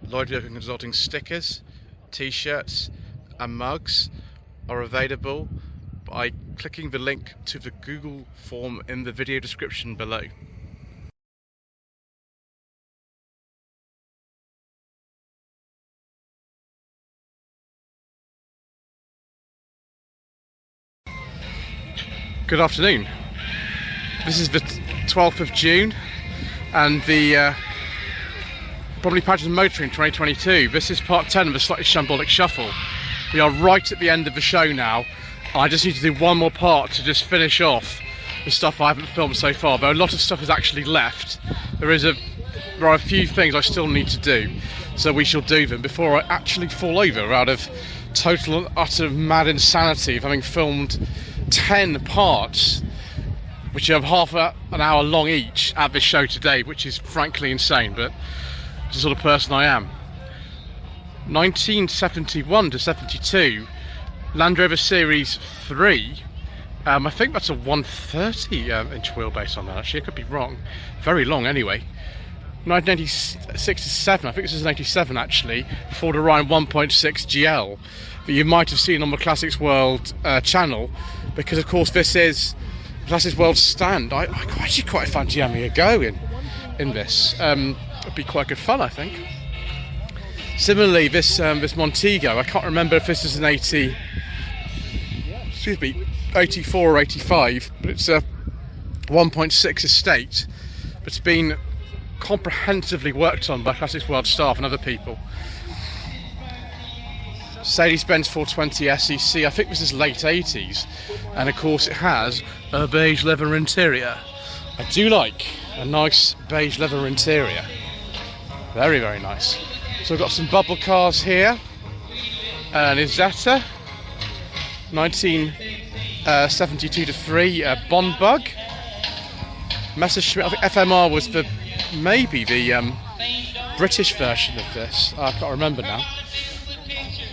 Lloyd Consulting stickers, t-shirts and mugs are available by clicking the link to the Google form in the video description below. Good afternoon. This is the 12th of June and the Bromley Pageant of Motoring 2022. This is part 10 of the Slightly Shambolic Shuffle. We are right at the end of the show now. I just need to do one more part to just finish off the stuff I haven't filmed so far, though a lot of stuff is actually left. There are a few things I still need to do, so we shall do them before I actually fall over out of total and utter mad insanity of having filmed 10 parts, which have half an hour long each at this show today, which is frankly insane, but it's the sort of person I am. 1971 to 72, Land Rover Series 3, I think that's a 130 inch wheelbase on that, actually, I could be wrong, very long anyway. 1986 to 7, I think this is an 87 actually, Ford Orion 1.6 GL that you might have seen on the Classics World channel, because of course this is Classics World stand. I actually quite fancy having a go in this. It'd be quite good fun, I think. Similarly, this Montego, I can't remember if this is an 84 or 85, but it's a 1.6 estate. It's been comprehensively worked on by Classics World staff and other people. Mercedes-Benz 420 SEC, I think this is late 80s, and of course it has a beige leather interior. I do like a nice beige leather interior. Very, very nice. So I've got some bubble cars here. An Isetta, 1972 to 3 Bond Bug. Messerschmitt, I think FMR was maybe the British version of this. I can't remember now.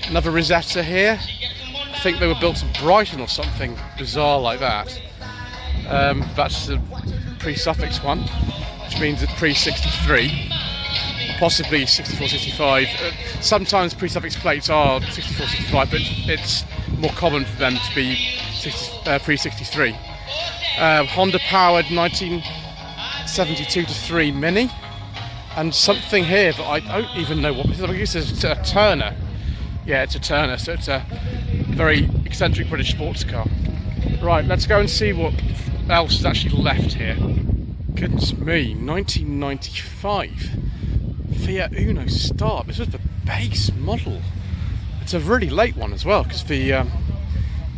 Another Rosetta here. I think they were built in Brighton or something bizarre like that. That's the pre-suffix one, which means it's pre-63. Possibly 64, 65. Sometimes pre-suffix plates are 64, 65, but it's more common for them to be pre-63. Honda-powered 1972 to 3 Mini, and something here that I don't even know what this is. I think it's a Turner. Yeah, it's a Turner, so it's a very eccentric British sports car. Right, let's go and see what else is actually left here. Goodness me, 1995. Fiat Uno Start. This was the base model. It's a really late one as well, because the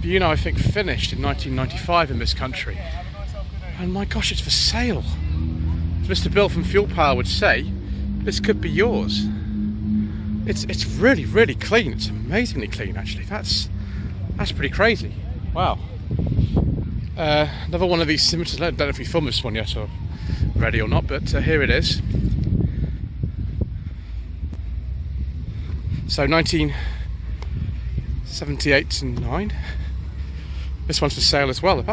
Uno I think finished in 1995 in this country. And my gosh, it's for sale. As Mr. Bill from Fuel Power would say, this could be yours. It's really, really clean. It's amazingly clean, actually. That's pretty crazy. Wow. Another one of these simulators. I don't know if we filmed this one yet or ready or not, but here it is. So 1978 to 9. This one's for sale as well.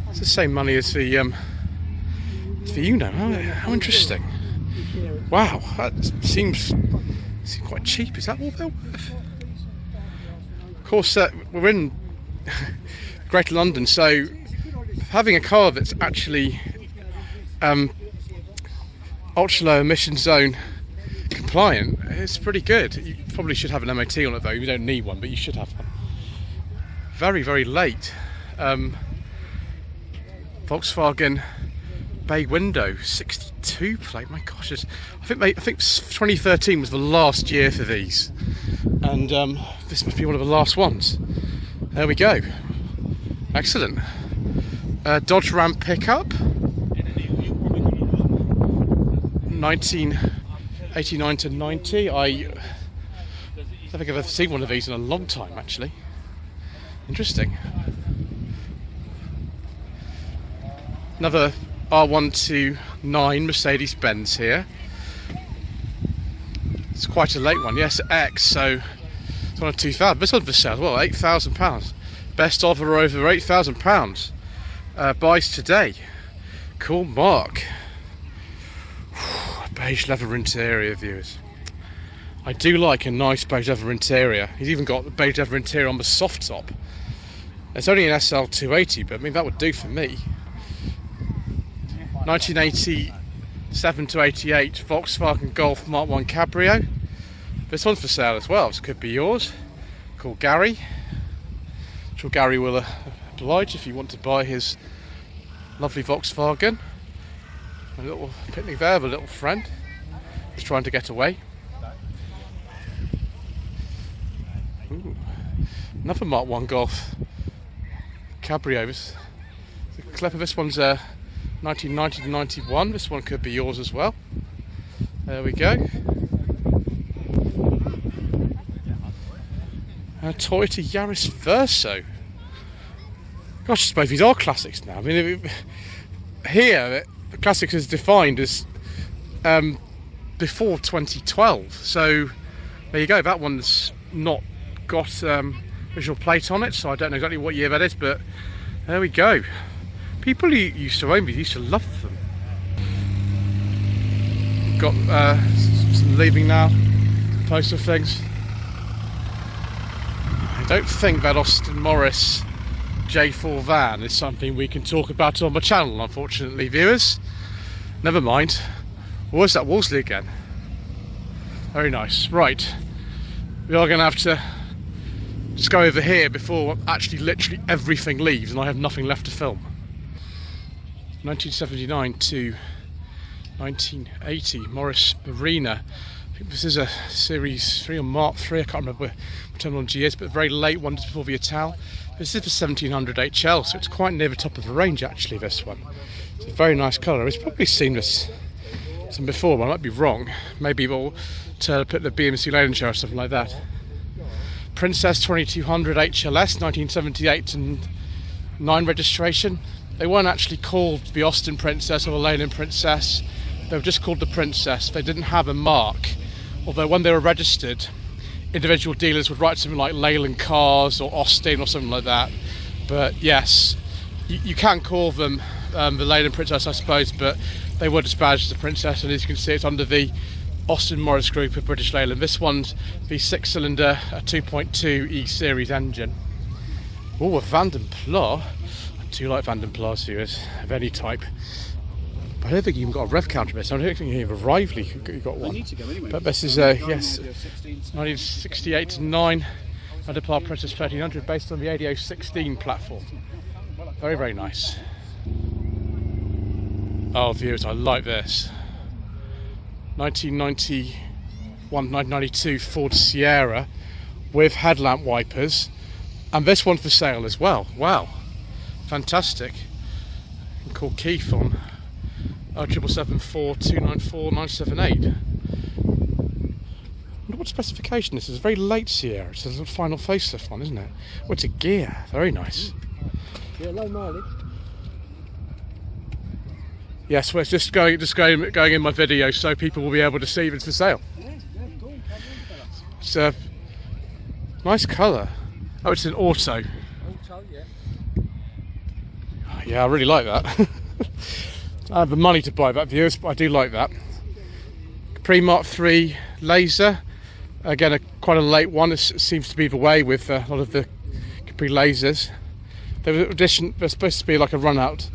It's the same money as the Uno. How interesting! Wow, that seems quite cheap. Is that all they're worth? Of course, we're in Greater London, so having a car that's actually ultra low emission zone compliant, it's pretty good. You probably should have an MOT on it though. You don't need one, but you should have one. Very, very late. Volkswagen bay window 62 plate. My gosh, I think 2013 was the last year for these, and this must be one of the last ones. There we go. Excellent. Dodge Ram pickup, 1989 to 90. I don't think I've ever seen one of these in a long time, actually. Interesting. Another R129 Mercedes-Benz here. It's quite a late one. Yes, X, so it's one of 2000. This one's for sale as well, £8,000. Best offer over £8,000. Buys today. Cool mark. Beige leather interior, viewers. I do like a nice beige leather interior. He's even got the beige leather interior on the soft top. It's only an SL280, but I mean that would do for me. 1987 to 88 Volkswagen Golf Mark 1 Cabrio. This one's for sale as well. This could be yours. Called Gary. I'm sure Gary will oblige if you want to buy his lovely Volkswagen. A little picnic there of a little friend. He's trying to get away. Ooh. Another Mark 1 Golf Cabrio. The clip of this one's 1990 to 91. This one could be yours as well. There we go. A Toyota Yaris Verso. Gosh, I suppose these are classics now. I mean, here the classics is defined as before 2012. So there you go. That one's not got visual plate on it, so I don't know exactly what year that is, but there we go. People who used to own these used to love them. Got some leaving now, postal things. I don't think that Austin Morris J4 van is something we can talk about on the channel, unfortunately, viewers. Never mind. Or was that Wolseley again? Very nice. Right, we are going to have to just go over here before actually literally everything leaves and I have nothing left to film. 1979 to 1980 Morris Marina. I think this is a Series 3 or Mark 3, I can't remember what terminology is, but a very late one just before the Ital. This is the 1700 HL, so it's quite near the top of the range actually, this one. It's a very nice colour. It's probably seen this some before, but I might be wrong. Maybe we'll put the BMC Leyland Show or something like that. Princess 2200 HLS, 1978 to 9 registration. They weren't actually called the Austin Princess or the Leyland Princess. They were just called the Princess. They didn't have a mark. Although when they were registered, individual dealers would write something like Leyland Cars or Austin or something like that. But yes, you can call them the Leyland Princess, I suppose, but they were disbadged as a Princess, and as you can see, it's under the Austin Morris Group of British Leyland. This one's the 6-cylinder 2.2 E-Series engine. Oh, a Vanden Plas. I do like Vanden Plas viewers of any type. But I don't think you've even got a rev counter this. I don't think you have a Rively you've got one. Anyway. But this is yes, 1968 to 9 Vanden Plas Princess 1300 based on the ADO 16 platform. Very, very nice. Oh, viewers, I like this. 1991, 1992 Ford Sierra with headlamp wipers, and this one for sale as well. Wow, fantastic. I'm called Keith on 777 294 978. I wonder what specification this is. A very late Sierra. It's a final facelift one, isn't it? Oh, it's a gear. Very nice. Yeah, low mileage. Yes, well, it's just going in my video, so people will be able to see if it's for sale. It's a nice colour. Oh, it's an auto. Auto, yeah. Yeah, I really like that. I have the money to buy that, viewers, but I do like that. Capri Mark 3 laser. Again, quite a late one. It seems to be the way with a lot of the Capri lasers. They're supposed to be like a run-out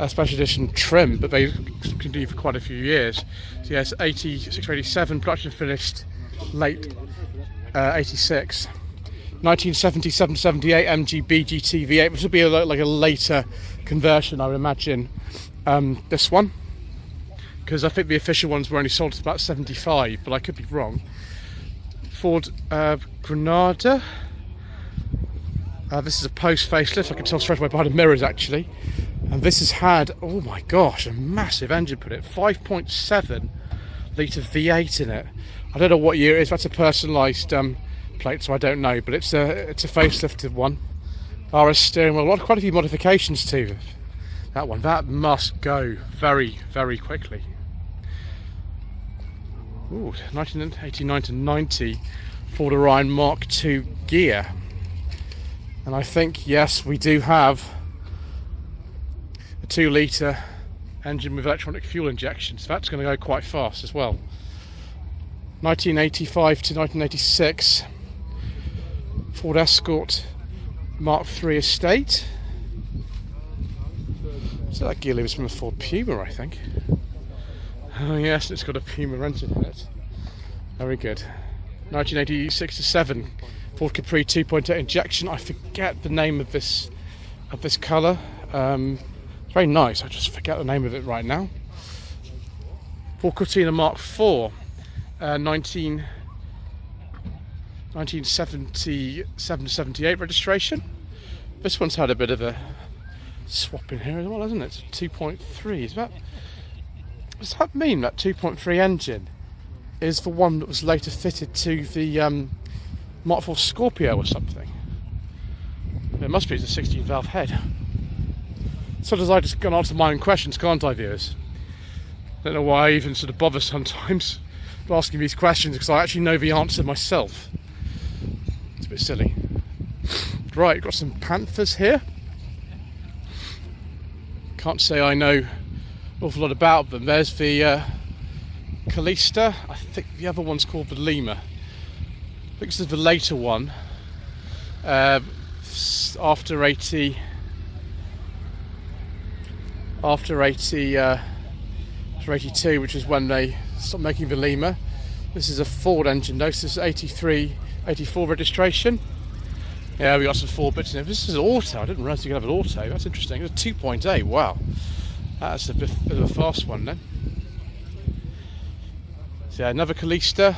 special edition trim, but they continue for quite a few years. So yes, 86 or 87, production finished late 86. 1977 78 MG BGT V8. This would be like a later conversion, I would imagine. This one, because I think the official ones were only sold to about 75, but I could be wrong. Ford Granada. This is a post facelift. I can tell straight away by the mirrors actually. And this has had, oh my gosh, a massive engine put in it. 5.7 litre V8 in it. I don't know what year it is. That's a personalised plate, so I don't know. But it's a facelifted one. RS steering wheel. Quite a few modifications to that one. That must go very, very quickly. Ooh, 1989 to 90 Ford Orion Mark II gear. And I think, yes, we do have a 2 litre engine with electronic fuel injection, so that's going to go quite fast as well. 1985 to 1986 Ford Escort Mark III Estate. So that gear lever was from a Ford Puma, I think. Oh yes, it's got a Puma engine in it. Very good. 1986 to 7 Ford Capri 2.8 injection. I forget the name of this colour. It's very nice. I just forget the name of it right now. Ford Cortina Mark IV, 1977 to 78 registration. This one's had a bit of a swap in here as well, hasn't it? It's a 2.3. Does that mean that 2.3 engine is the one that was later fitted to the Mark IV Scorpio or something? It must be. It's a 16 valve head. So does I just gone answer my own questions, can't I, viewers? Don't know why I even sort of bother sometimes asking these questions, because I actually know the answer myself. It's a bit silly. Right, we've got some Panthers here. Can't say I know an awful lot about them. There's the Calista. I think the other one's called the Lima. I think this is the later one. After 82, which is when they stopped making the Lima. This is a Ford engine though. This is 83, 84 registration. Yeah, we got some Ford bits in it. This is auto. I didn't realise you could have an auto. That's interesting. It's a 2.8. Wow, that's a bit of a fast one then. So yeah, another Calista.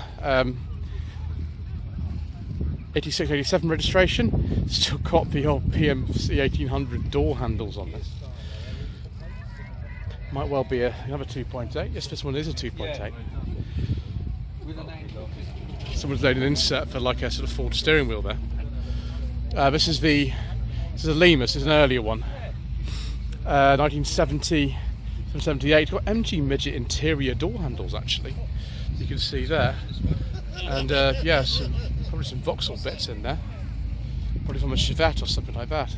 86, 87 registration. Still got the old PMC 1800 door handles on this. Might well be another 2.8. Yes, this one is a 2.8. Someone's laid an insert for like a sort of Ford steering wheel there. This is a Lima. This is an earlier one. 1970 and 78. Got MG midget interior door handles actually. You can see there. And yeah, probably some Vauxhall bits in there. Probably from a Chevette or something like that.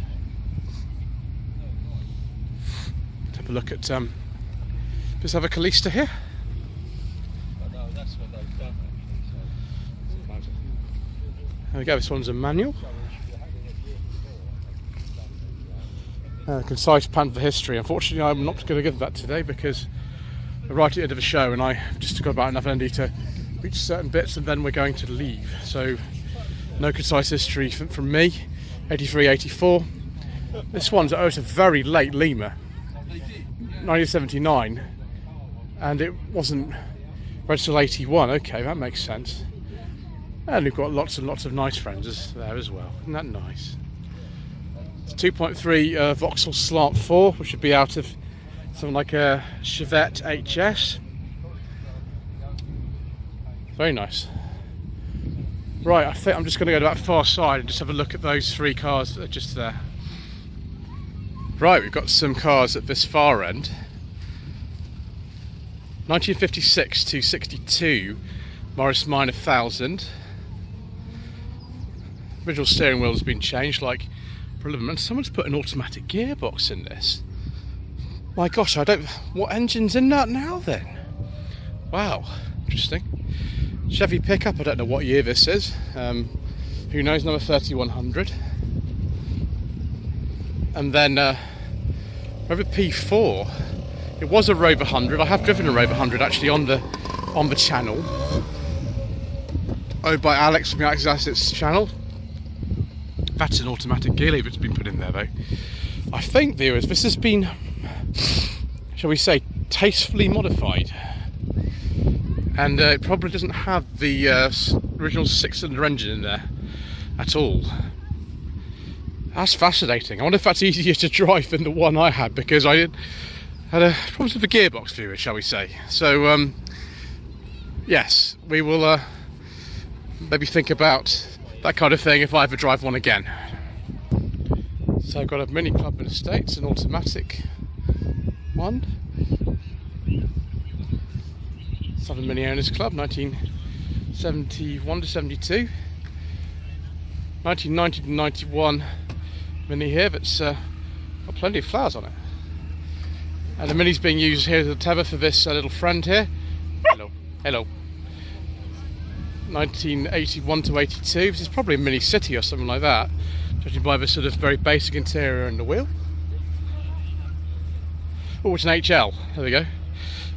Let's have a look at let's have a Calista here. There we go, this one's a manual. Concise Panther history. Unfortunately, I'm not going to give that today because we're right at the end of the show and I've just got about enough energy to reach certain bits and then we're going to leave. So, no concise history from me. 83, 84. This one's a very late Lima. 1979. And it wasn't registered till 81. Okay, that makes sense. And we've got lots and lots of nice friends there as well. Isn't that nice? It's 2.3 Vauxhall Slant 4, which should be out of something like a Chevette HS. Very nice. Right, I think I'm just going to go to that far side and just have a look at those three cars that are just there. Right, we've got some cars at this far end. 1956 to 62 Morris Minor 1000. Original steering wheel has been changed, like and someone's put an automatic gearbox in this. My gosh, what engine's in that now then? Wow, interesting. Chevy pickup, I don't know what year this is. Who knows, number 3100. And then Rover P4. It was a Rover 100. I have driven a Rover 100 actually on the channel. Owned by Alex from the Alex Assets channel. That's an automatic gear lever that's been put in there though. I think, viewers, this has been, shall we say, tastefully modified. And it probably doesn't have the original 6-cylinder engine in there at all. That's fascinating. I wonder if that's easier to drive than the one I had, because I had a problem with the gearbox, viewers, shall we say. So, yes, we will maybe think about that kind of thing if I ever drive one again. So I've got a Mini Club and Estates, an automatic one. Southern Mini Owners Club, 1971 to 72. 1990 to 91 Mini here that's got plenty of flowers on it. And the Mini's being used here as a tether for this little friend here. Hello, hello. 1981 to 82. This is probably a mini city or something like that, judging by the sort of very basic interior and the wheel. Oh, it's an HL. There we go.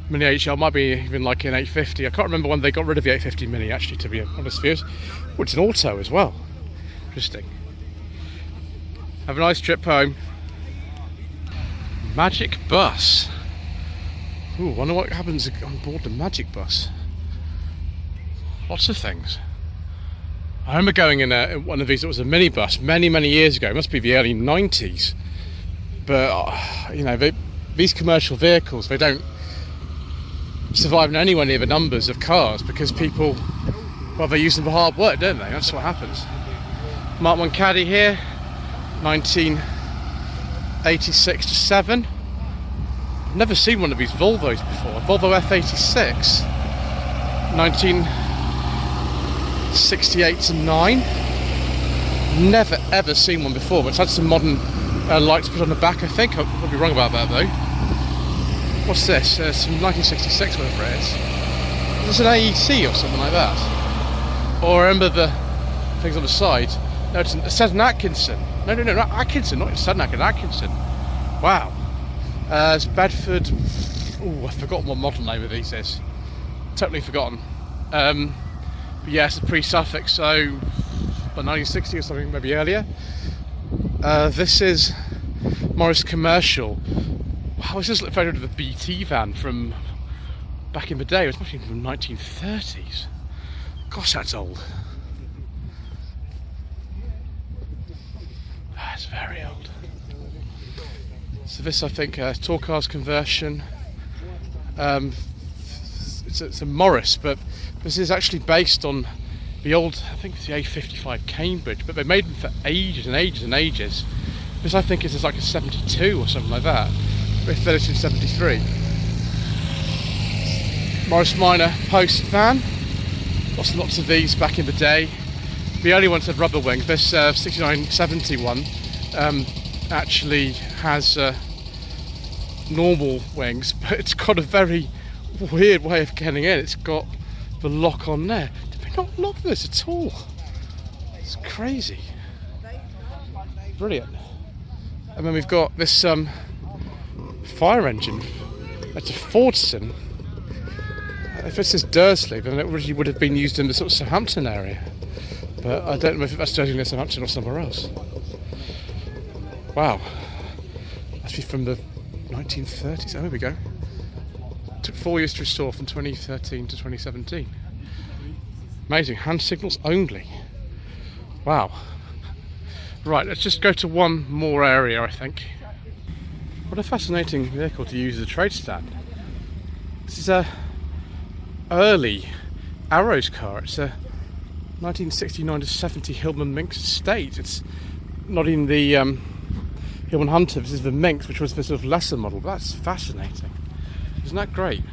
Mini HL, might be even like an 850. I can't remember when they got rid of the 850 Mini, actually, to be honest with you. Oh, it's an auto as well. Interesting. Have a nice trip home. Magic bus. Ooh, wonder what happens on board the magic bus. Lots of things. I remember going in one of these. It was a minibus many years ago. It must be the early 90s. But you know, these commercial vehicles, they don't survive in anywhere near the numbers of cars because people, well, they use them for hard work, don't they? That's what happens. Mark 1 Caddy here, 1986 to 7. Never seen one of these Volvos before. Volvo F86, 1968 to 9. Never ever seen one before, but it's had some modern lights put on the back, I think. I'll be wrong about that though. What's this? Some 1966, whatever it is. Is this an AEC or something like that? Or I remember the things on the side. No, it says an Atkinson. No, not Atkinson, not Sednack, an Atkinson. Wow. It's Bedford. Oh, I've forgotten what model name of these is. Totally forgotten. But yeah, it's a pre-suffix, so about 1960 or something, maybe earlier. This is Morris Commercial. Wow, this is a photo of the BT van from back in the day. It was probably from the 1930s. Gosh, that's old. That's very old. So this, I think, tour cars conversion. It's a Morris, but this is actually based on the old, I think it's the A55 Cambridge, but they made them for ages and ages and ages. This, I think, is like a 72 or something like that. They finished in 73. Morris Minor post van. Lots of these back in the day. The only ones had rubber wings. This 6970 one actually has normal wings, but it's got a very weird way of getting in. It's got the lock on there. Did we not lock this at all? It's crazy. Brilliant. And then we've got this fire engine. It's a Fordson. If it says Dursley, then it really would have been used in the sort of Southampton area. But I don't know if that's Dursley near Southampton or somewhere else. Wow. Must be from the 1930s. Oh, here we go. It took 4 years to restore from 2013 to 2017. Amazing. Hand signals only. Wow. Right, let's just go to one more area, I think. What a fascinating vehicle to use as a trade stand. This is a early Arrows car. It's a 1969 to 70 Hillman Minx estate. It's not in the Hillman Hunter. This is the Minx, which was the sort of lesser model. That's fascinating. Isn't that great?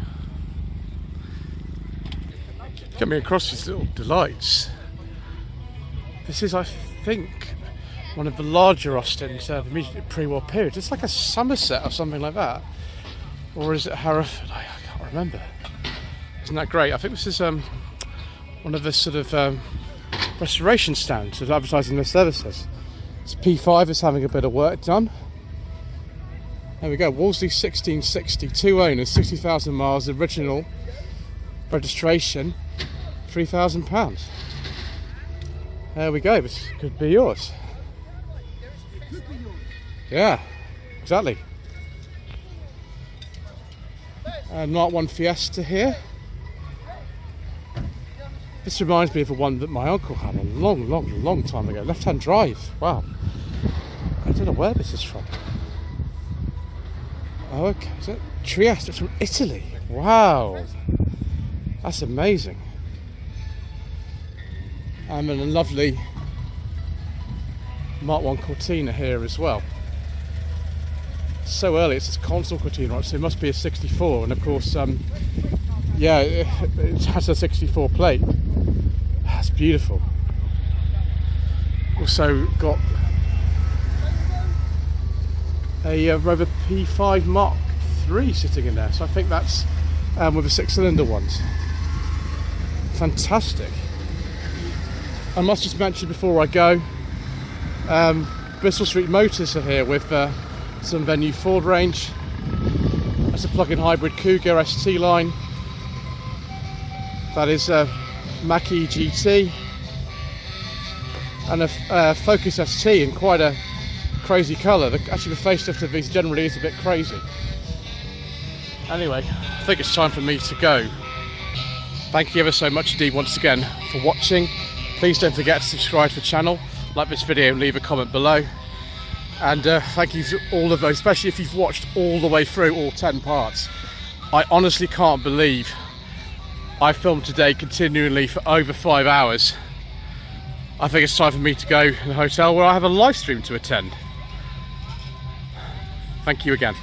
Coming across these little delights. This is, I think, one of the larger Austins of the immediate pre-war period. It's like a Somerset or something like that. Or is it Hereford? I can't remember. Isn't that great? I think this is one of the sort of restoration stands of advertising their services. This P5 is having a bit of work done. There we go, Wolseley 1660, 2 owners, 60,000 miles, original registration, £3,000. There we go, this could be yours. Yeah, exactly. Mark 1 Fiesta here. This reminds me of the one that my uncle had a long time ago. Left-hand drive. Wow. I don't know where this is from. Oh, okay. Is that Trieste? It's from Italy. Wow. That's amazing. And then a lovely Mark 1 Cortina here as well. So early, it's a console Cortina, right? So it must be a 64. And of course, yeah, it has a 64 plate. That's beautiful. Also got a Rover P5 Mark III sitting in there, so I think that's with the 6-cylinder ones. Fantastic. I must just mention before I go, Bristol Street Motors are here with some Venue Ford range. That's a plug-in hybrid Cougar ST line. That is a Mach-E GT and a Focus ST in quite a crazy colour. Actually, the facelift of these generally is a bit crazy. Anyway, I think it's time for me to go. Thank you ever so much indeed once again for watching. Please don't forget to subscribe to the channel, like this video and leave a comment below. And thank you to all of those, especially if you've watched all the way through all 10 parts. I honestly can't believe I filmed today continually for over 5 hours. I think it's time for me to go in a hotel where I have a live stream to attend. Thank you again.